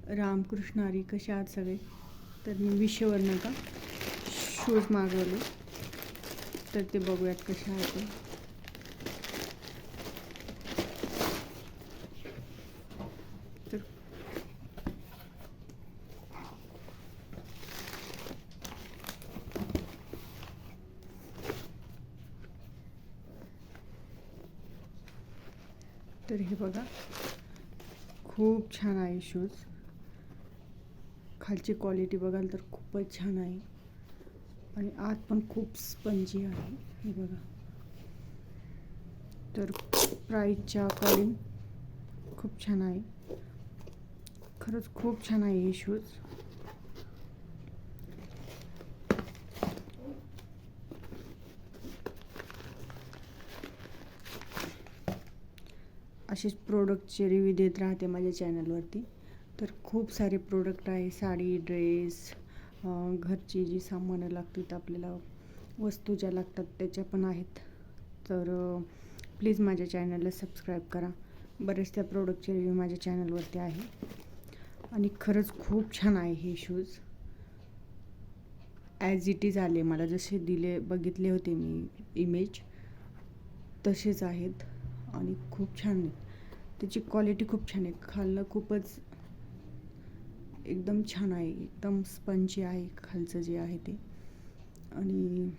रामकृष्ण हरी, कसे आहात सगळे? तर मी विषयवरनं का शूज मागवले, तर ते बघूयात कसे आहेत ते. तर तर हे बघा, खूप छान आहे शूज. खालची क्वालिटी बघाल तर खूपच छान आहे आणि आत पण खूप स्पंजी आहे. हे बघा, तर प्राईसच्या अकॉर्डिंग खूप छान आहे. खरंच खूप छान आहे हे शूज. असेच प्रोडक्टचे रिव्ह्यू देत राहते माझ्या चॅनलवरती. तर खूप सारे प्रोडक्ट आहे, साडी, ड्रेस, घरची जी सामानं लागतात आपल्याला, वस्तू ज्या लागतात त्याच्या पण आहेत. तर प्लीज माझ्या चॅनलला सबस्क्राईब करा. बरेच त्या प्रोडक्टचे रिव्ह्यू माझ्या चॅनलवरती आहे आणि खरंच खूप छान आहे हे शूज. ॲज इट इज आले, मला जसे बघितले होते मी इमेज तसेच आहेत आणि खूप छान आहेत. त्याची क्वालिटी खूप छान आहे. खालनं खूपच एकदम छान आहे, एकदम स्पंजी आहे खालचं जे आहे ते. आणि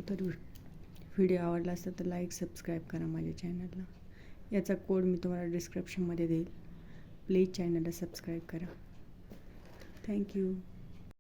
तर व्हिडिओ आवडला असेल तर लाईक सबस्क्राईब करा माझ्या चॅनलला. याचा कोड मी तुम्हाला डिस्क्रिप्शनमध्ये देईल. प्लीज चॅनलला सबस्क्राईब करा. थँक्यू.